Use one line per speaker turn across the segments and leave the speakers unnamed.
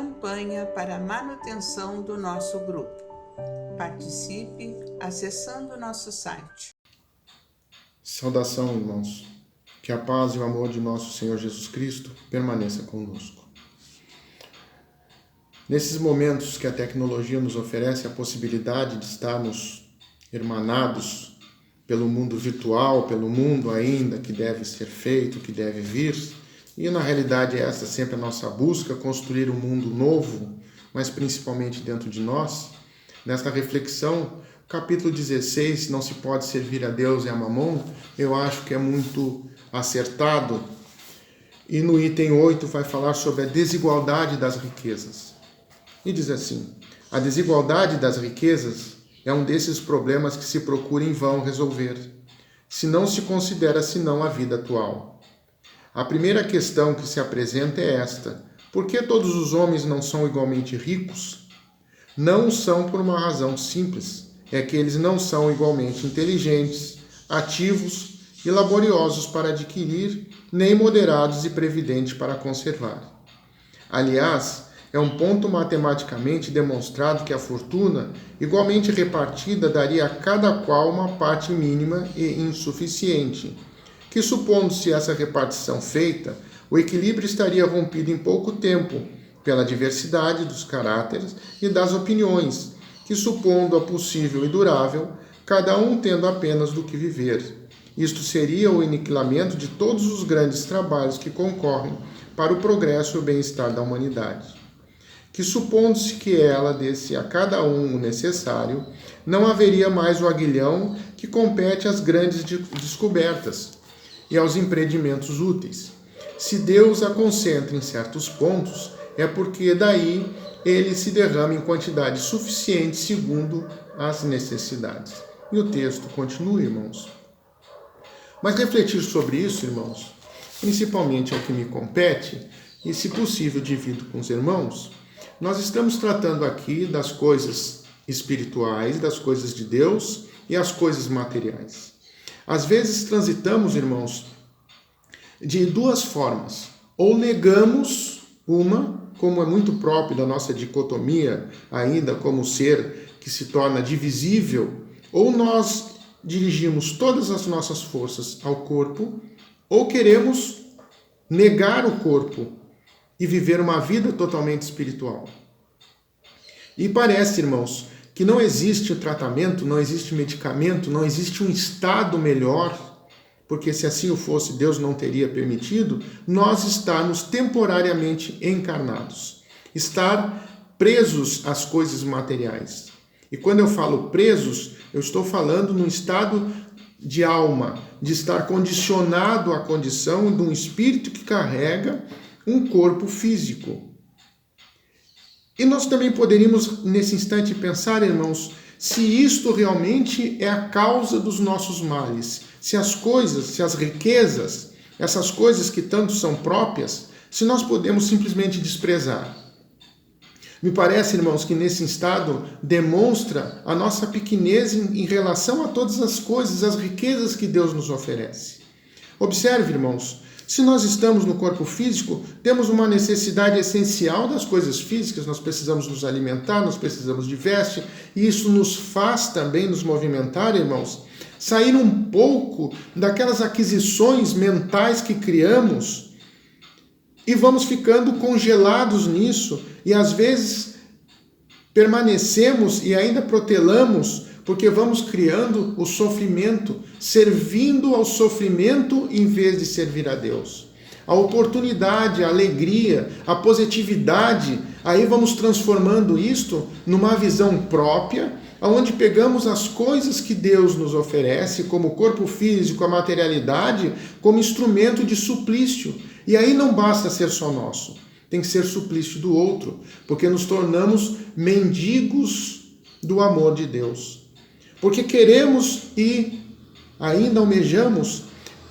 campanha para a manutenção do nosso grupo. Participe acessando nosso site.
Saudação, irmãos. Que a paz e o amor de nosso Senhor Jesus Cristo permaneça conosco. Nesses momentos que a tecnologia nos oferece a possibilidade de estarmos hermanados pelo mundo virtual, pelo mundo ainda que deve ser feito, que deve vir, e na realidade essa é sempre a nossa busca, construir um mundo novo, mas principalmente dentro de nós. Nesta reflexão, capítulo 16, não se pode servir a Deus e a Mamon, eu acho que é muito acertado. E no item 8 vai falar sobre a desigualdade das riquezas. E diz assim: a desigualdade das riquezas é um desses problemas que se procura em vão resolver, se não se considera senão a vida atual. A primeira questão que se apresenta é esta: por que todos os homens não são igualmente ricos? Não são por uma razão simples, é que eles não são igualmente inteligentes, ativos e laboriosos para adquirir, nem moderados e previdentes para conservar. Aliás, é um ponto matematicamente demonstrado que a fortuna, igualmente repartida, daria a cada qual uma parte mínima e insuficiente, que, supondo-se essa repartição feita, o equilíbrio estaria rompido em pouco tempo, pela diversidade dos caráteres e das opiniões, que, supondo-a possível e durável, cada um tendo apenas do que viver. Isto seria o aniquilamento de todos os grandes trabalhos que concorrem para o progresso e o bem-estar da humanidade. Que, supondo-se que ela desse a cada um o necessário, não haveria mais o aguilhão que compete às grandes descobertas e aos empreendimentos úteis. Se Deus a concentra em certos pontos, é porque daí ele se derrama em quantidade suficiente segundo as necessidades. E o texto continua, irmãos. Mas refletir sobre isso, irmãos, principalmente ao que me compete, e se possível divido com os irmãos, nós estamos tratando aqui das coisas espirituais, das coisas de Deus e as coisas materiais. Às vezes transitamos, irmãos, de duas formas. Ou negamos uma, como é muito próprio da nossa dicotomia ainda como ser que se torna divisível, ou nós dirigimos todas as nossas forças ao corpo, ou queremos negar o corpo e viver uma vida totalmente espiritual. E parece, irmãos, que não existe tratamento, não existe medicamento, não existe um estado melhor, porque se assim o fosse, Deus não teria permitido, nós estarmos temporariamente encarnados, estar presos às coisas materiais. E quando eu falo presos, eu estou falando num estado de alma, de estar condicionado à condição de um espírito que carrega um corpo físico. E nós também poderíamos, nesse instante, pensar, irmãos, se isto realmente é a causa dos nossos males, se as coisas, se as riquezas, essas coisas que tanto são próprias, se nós podemos simplesmente desprezar. Me parece, irmãos, que nesse estado demonstra a nossa pequenez em relação a todas as coisas, as riquezas que Deus nos oferece. Observe, irmãos, se nós estamos no corpo físico, temos uma necessidade essencial das coisas físicas, nós precisamos nos alimentar, nós precisamos de veste, e isso nos faz também nos movimentar, irmãos, sair um pouco daquelas aquisições mentais que criamos e vamos ficando congelados nisso, e às vezes permanecemos e ainda protelamos porque vamos criando o sofrimento, servindo ao sofrimento em vez de servir a Deus. A oportunidade, a alegria, a positividade, aí vamos transformando isto numa visão própria, onde pegamos as coisas que Deus nos oferece, como o corpo físico, a materialidade, como instrumento de suplício. E aí não basta ser só nosso, tem que ser suplício do outro, porque nos tornamos mendigos do amor de Deus. Porque queremos e ainda almejamos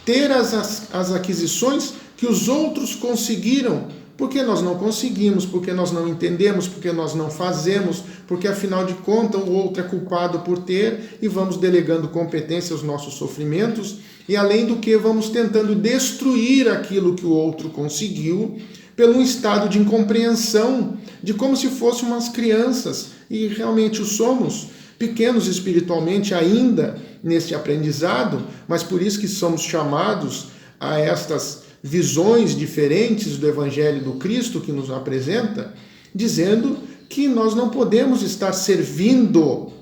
ter as aquisições que os outros conseguiram, porque nós não conseguimos, porque nós não entendemos, porque nós não fazemos, porque afinal de contas o outro é culpado por ter, e vamos delegando competência aos nossos sofrimentos, e além do que vamos tentando destruir aquilo que o outro conseguiu, pelo um estado de incompreensão, de como se fôssemos umas crianças, e realmente o somos, pequenos espiritualmente ainda neste aprendizado, mas por isso que somos chamados a estas visões diferentes do Evangelho do Cristo que nos apresenta, dizendo que nós não podemos estar servindo,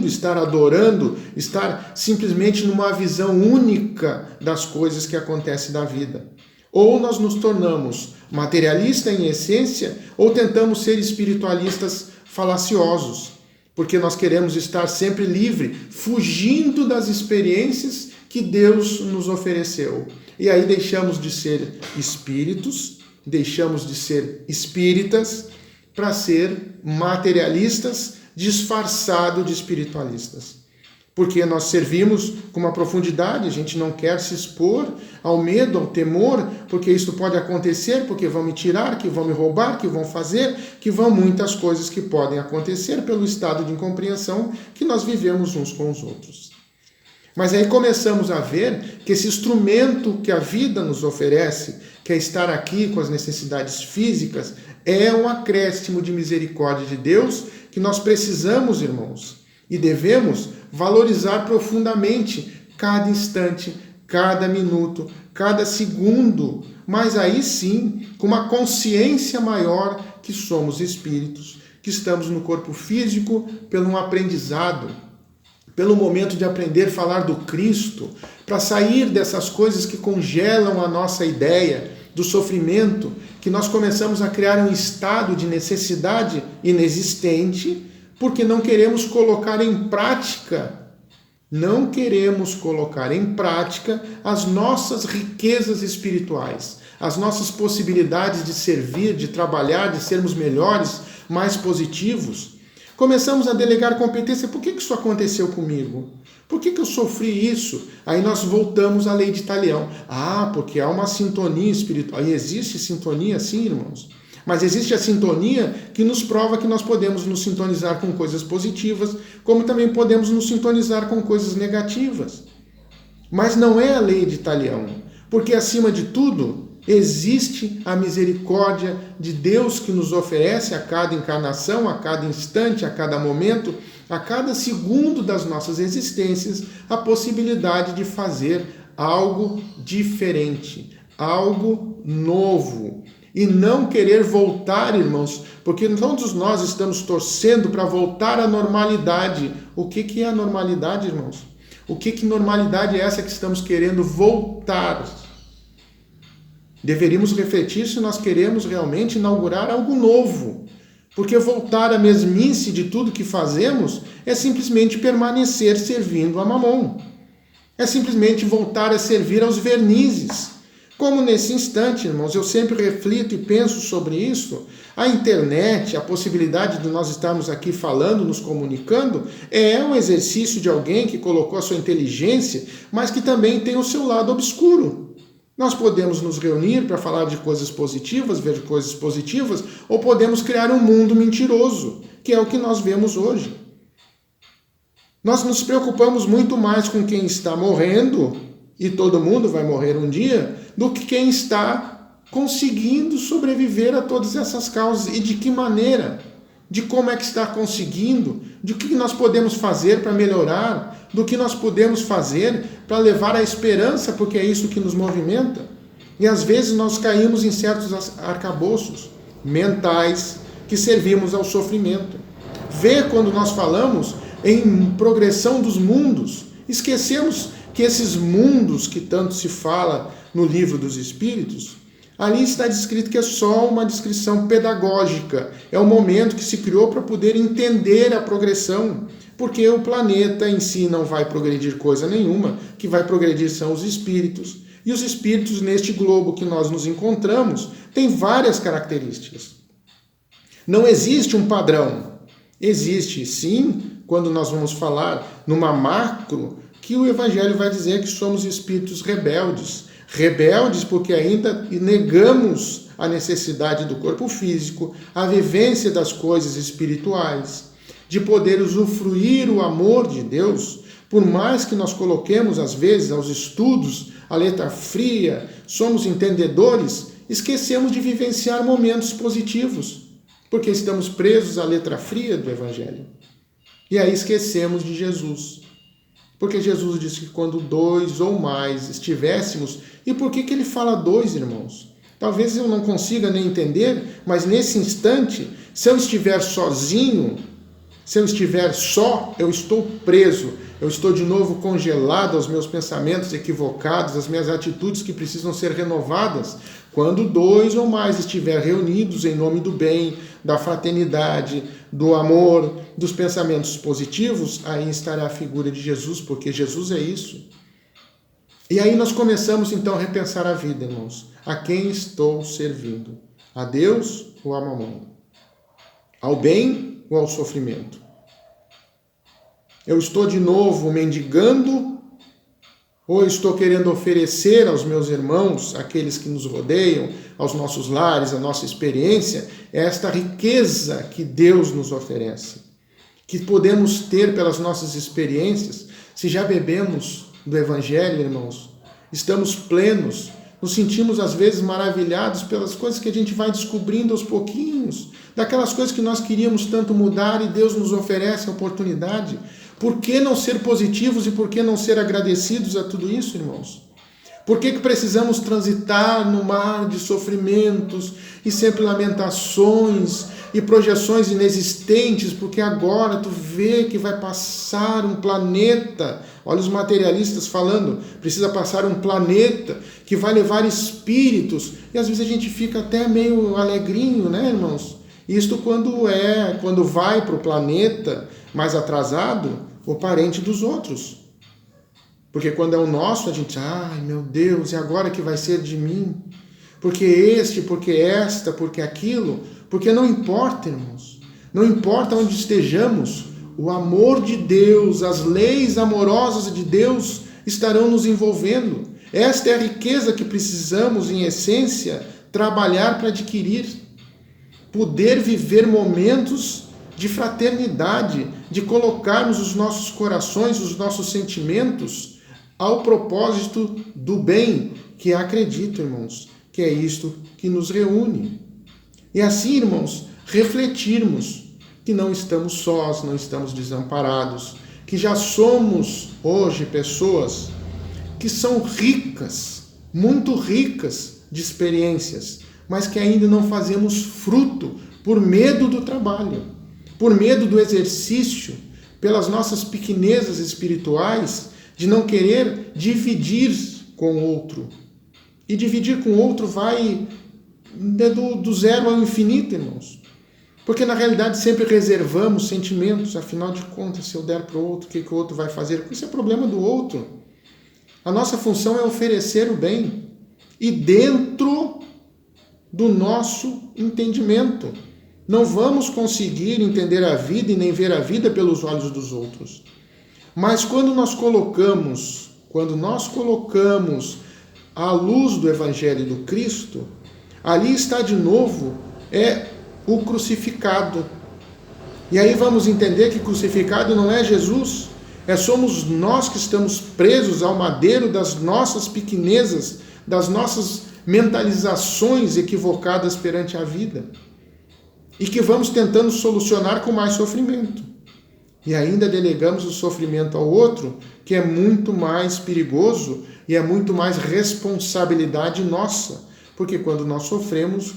estar adorando, estar simplesmente numa visão única das coisas que acontecem na vida. Ou nós nos tornamos materialistas em essência, ou tentamos ser espiritualistas falaciosos, porque nós queremos estar sempre livre, fugindo das experiências que Deus nos ofereceu. E aí deixamos de ser espíritos, deixamos de ser espíritas, para ser materialistas disfarçados de espiritualistas. Porque nós servimos com uma profundidade, a gente não quer se expor ao medo, ao temor, porque isso pode acontecer, porque vão me tirar, que vão me roubar, que vão fazer, que vão muitas coisas que podem acontecer pelo estado de incompreensão que nós vivemos uns com os outros. Mas aí começamos a ver que esse instrumento que a vida nos oferece, que é estar aqui com as necessidades físicas, é um acréscimo de misericórdia de Deus que nós precisamos, irmãos, e devemos valorizar profundamente cada instante, cada minuto, cada segundo, mas aí sim, com uma consciência maior que somos espíritos, que estamos no corpo físico pelo um aprendizado, pelo momento de aprender a falar do Cristo, para sair dessas coisas que congelam a nossa ideia do sofrimento, que nós começamos a criar um estado de necessidade inexistente, porque não queremos colocar em prática, as nossas riquezas espirituais, as nossas possibilidades de servir, de trabalhar, de sermos melhores, mais positivos. Começamos a delegar competência. Por que isso aconteceu comigo? Por que eu sofri isso? Aí nós voltamos à lei de Talião. Porque há uma sintonia espiritual. E existe sintonia, sim, irmãos. Mas existe a sintonia que nos prova que nós podemos nos sintonizar com coisas positivas, como também podemos nos sintonizar com coisas negativas. Mas não é a lei de Talião. Porque, acima de tudo, existe a misericórdia de Deus que nos oferece a cada encarnação, a cada instante, a cada momento, a cada segundo das nossas existências, a possibilidade de fazer algo diferente, algo novo. E não querer voltar, irmãos, porque todos nós estamos torcendo para voltar à normalidade. O que é a normalidade, irmãos? O que normalidade é essa que estamos querendo voltar? Deveríamos refletir se nós queremos realmente inaugurar algo novo. Porque voltar à mesmice de tudo que fazemos é simplesmente permanecer servindo a Mamon. É simplesmente voltar a servir aos vernizes. Como nesse instante, irmãos, eu sempre reflito e penso sobre isso, a internet, a possibilidade de nós estarmos aqui falando, nos comunicando, é um exercício de alguém que colocou a sua inteligência, mas que também tem o seu lado obscuro. Nós podemos nos reunir para falar de coisas positivas, ver coisas positivas, ou podemos criar um mundo mentiroso, que é o que nós vemos hoje. Nós nos preocupamos muito mais com quem está morrendo, e todo mundo vai morrer um dia, do que quem está conseguindo sobreviver a todas essas causas. E de que maneira? De como é que está conseguindo? De o que nós podemos fazer para melhorar? Do que nós podemos fazer para levar a esperança, porque é isso que nos movimenta. E às vezes nós caímos em certos arcabouços mentais que servimos ao sofrimento. Vê quando nós falamos em progressão dos mundos, esquecemos que esses mundos que tanto se fala no livro dos Espíritos, ali está descrito que é só uma descrição pedagógica. É o momento que se criou para poder entender a progressão, porque o planeta em si não vai progredir coisa nenhuma, que vai progredir são os espíritos. E os espíritos neste globo que nós nos encontramos têm várias características. Não existe um padrão. Existe, sim, quando nós vamos falar numa macro, que o Evangelho vai dizer que somos espíritos rebeldes. Rebeldes porque ainda negamos a necessidade do corpo físico, a vivência das coisas espirituais, de poder usufruir o amor de Deus, por mais que nós coloquemos, às vezes, aos estudos, a letra fria, somos entendedores, esquecemos de vivenciar momentos positivos, porque estamos presos à letra fria do Evangelho. E aí esquecemos de Jesus. Porque Jesus disse que quando 2 ou mais estivéssemos... E por que ele fala 2, irmãos? Talvez eu não consiga nem entender, mas nesse instante, se eu estiver sozinho, se eu estiver só, eu estou preso. Eu estou de novo congelado aos meus pensamentos equivocados, às minhas atitudes que precisam ser renovadas. Quando 2 ou mais estiver reunidos em nome do bem, da fraternidade, do amor, dos pensamentos positivos, aí estará a figura de Jesus, porque Jesus é isso. E aí nós começamos então a repensar a vida, irmãos. A quem estou servindo? A Deus ou a Mamon? Ao bem ou ao sofrimento? Eu estou de novo mendigando ou eu estou querendo oferecer aos meus irmãos, aqueles que nos rodeiam, aos nossos lares, à nossa experiência, esta riqueza que Deus nos oferece, que podemos ter pelas nossas experiências? Se já bebemos do Evangelho, irmãos, estamos plenos, nos sentimos às vezes maravilhados pelas coisas que a gente vai descobrindo aos pouquinhos, daquelas coisas que nós queríamos tanto mudar e Deus nos oferece a oportunidade. Por que não ser positivos e por que não ser agradecidos a tudo isso, irmãos? Por que precisamos transitar no mar de sofrimentos e sempre lamentações e projeções inexistentes? Porque agora tu vê que vai passar um planeta, olha os materialistas falando, precisa passar um planeta que vai levar espíritos, e às vezes a gente fica até meio alegrinho, né, irmãos? Isto quando vai para o planeta mais atrasado, o parente dos outros. Porque quando é o nosso, a gente, ai meu Deus, e agora que vai ser de mim? Porque este, porque esta, porque aquilo, porque não importa, irmãos. Não importa onde estejamos, o amor de Deus, as leis amorosas de Deus estarão nos envolvendo. Esta é a riqueza que precisamos, em essência, trabalhar para adquirir. Poder viver momentos de fraternidade, de colocarmos os nossos corações, os nossos sentimentos ao propósito do bem, que acredito, irmãos, que é isto que nos reúne. E assim, irmãos, refletirmos que não estamos sós, não estamos desamparados, que já somos hoje pessoas que são ricas, muito ricas de experiências, mas que ainda não fazemos fruto por medo do trabalho, por medo do exercício, pelas nossas pequenezas espirituais, de não querer dividir com o outro. E dividir com o outro vai do zero ao infinito, irmãos. Porque na realidade sempre reservamos sentimentos, afinal de contas, se eu der para o outro, o que o outro vai fazer? Isso é problema do outro. A nossa função é oferecer o bem. E dentro do nosso entendimento. Não vamos conseguir entender a vida e nem ver a vida pelos olhos dos outros. Mas quando nós colocamos a luz do Evangelho do Cristo, ali está de novo o crucificado. E aí vamos entender que crucificado não é Jesus, somos nós que estamos presos ao madeiro das nossas pequenezas, das nossas mentalizações equivocadas perante a vida. E que vamos tentando solucionar com mais sofrimento. E ainda delegamos o sofrimento ao outro, que é muito mais perigoso e é muito mais responsabilidade nossa. Porque quando nós sofremos,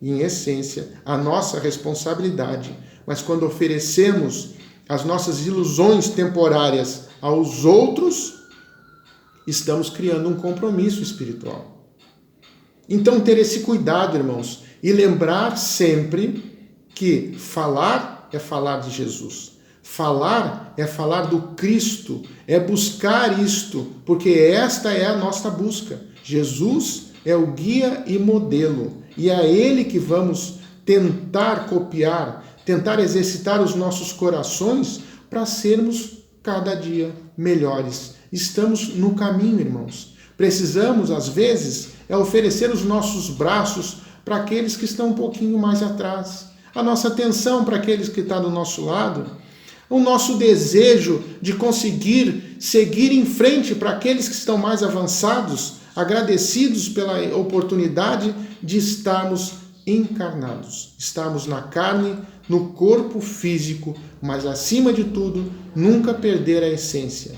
em essência, a nossa responsabilidade. Mas quando oferecemos as nossas ilusões temporárias aos outros, estamos criando um compromisso espiritual. Então, ter esse cuidado, irmãos, e lembrar sempre que falar é falar de Jesus. Falar é falar do Cristo, é buscar isto, porque esta é a nossa busca. Jesus é o guia e modelo, e é a Ele que vamos tentar copiar, tentar exercitar os nossos corações para sermos cada dia melhores. Estamos no caminho, irmãos. Precisamos, às vezes, oferecer os nossos braços para aqueles que estão um pouquinho mais atrás, a nossa atenção para aqueles que estão do nosso lado, o nosso desejo de conseguir seguir em frente para aqueles que estão mais avançados, agradecidos pela oportunidade de estarmos encarnados, estarmos na carne, no corpo físico, mas acima de tudo, nunca perder a essência.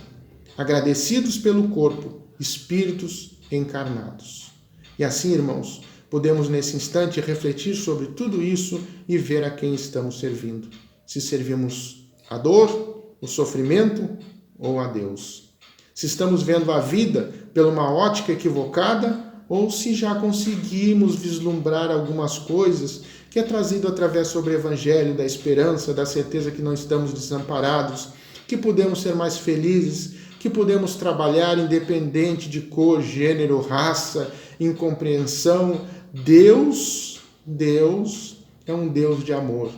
Agradecidos pelo corpo, espíritos encarnados. E assim, irmãos, podemos nesse instante refletir sobre tudo isso e ver a quem estamos servindo. Se servimos a dor, o sofrimento ou a Deus. Se estamos vendo a vida por uma ótica equivocada ou se já conseguimos vislumbrar algumas coisas que é trazido através sobre o Evangelho, da esperança, da certeza que não estamos desamparados, que podemos ser mais felizes, que podemos trabalhar independente de cor, gênero, raça, incompreensão. Deus é um Deus de amor.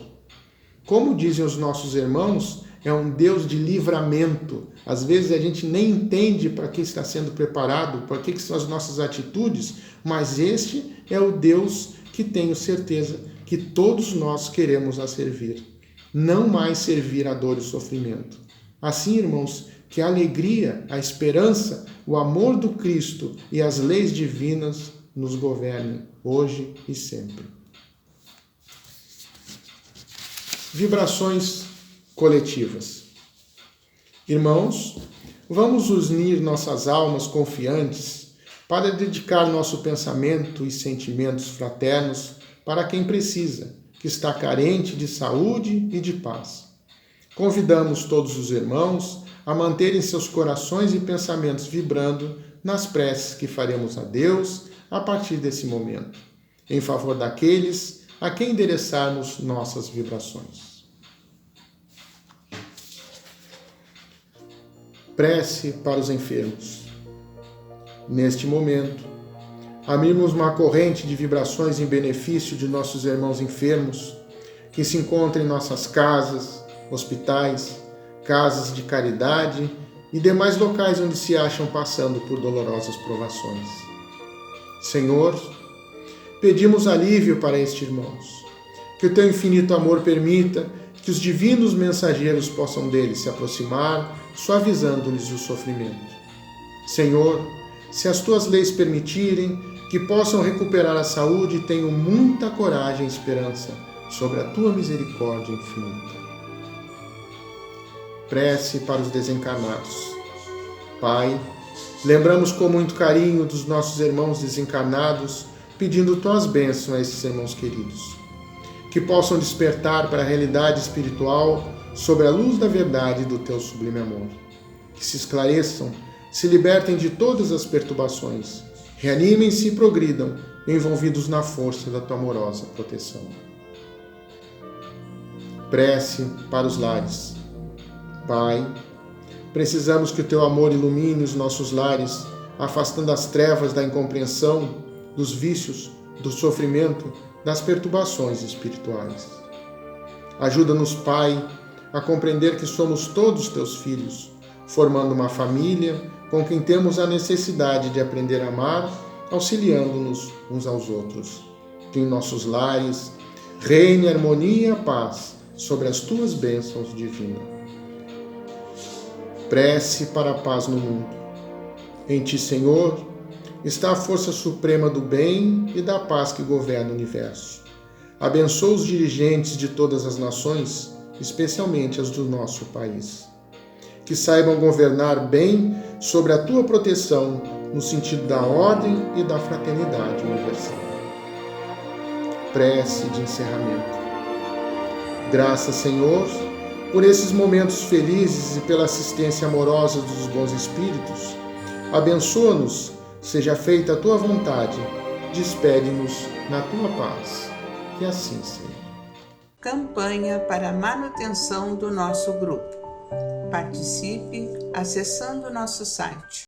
Como dizem os nossos irmãos, é um Deus de livramento. Às vezes a gente nem entende para que está sendo preparado, para que são as nossas atitudes, mas este é o Deus que tenho certeza que todos nós queremos a servir. Não mais servir a dor e o sofrimento. Assim, irmãos, que a alegria, a esperança, o amor do Cristo e as leis divinas nos governem hoje e sempre. Vibrações coletivas. Irmãos, vamos unir nossas almas confiantes para dedicar nosso pensamento e sentimentos fraternos para quem precisa, que está carente de saúde e de paz. Convidamos todos os irmãos a manterem seus corações e pensamentos vibrando nas preces que faremos a Deus a partir desse momento, em favor daqueles a quem endereçarmos nossas vibrações. Prece para os enfermos. Neste momento, abrimos uma corrente de vibrações em benefício de nossos irmãos enfermos que se encontram em nossas casas, hospitais, casas de caridade e demais locais onde se acham passando por dolorosas provações. Senhor, pedimos alívio para estes irmãos, que o teu infinito amor permita que os divinos mensageiros possam deles se aproximar, suavizando-lhes o sofrimento. Senhor, se as tuas leis permitirem, que possam recuperar a saúde, tenho muita coragem e esperança sobre a tua misericórdia infinita. Prece para os desencarnados. Pai, lembramos com muito carinho dos nossos irmãos desencarnados, pedindo tuas bênçãos a esses irmãos queridos. Que possam despertar para a realidade espiritual sob a luz da verdade e do teu sublime amor. Que se esclareçam, se libertem de todas as perturbações, reanimem-se e progridam, envolvidos na força da tua amorosa proteção. Prece para os lares. Pai, precisamos que o teu amor ilumine os nossos lares, afastando as trevas da incompreensão, dos vícios, do sofrimento, das perturbações espirituais. Ajuda-nos, Pai, a compreender que somos todos teus filhos, formando uma família com quem temos a necessidade de aprender a amar, auxiliando-nos uns aos outros. Que em nossos lares reine a harmonia e a paz sobre as tuas bênçãos divinas. Prece para a paz no mundo. Em ti, Senhor, está a força suprema do bem e da paz que governa o universo. Abençoa os dirigentes de todas as nações, especialmente as do nosso país. Que saibam governar bem sobre a tua proteção, no sentido da ordem e da fraternidade universal. Prece de encerramento. Graças, Senhor, por esses momentos felizes e pela assistência amorosa dos bons espíritos. Abençoa-nos, seja feita a tua vontade, despede-nos na tua paz. Que assim seja.
Campanha para a manutenção do nosso grupo. Participe acessando nosso site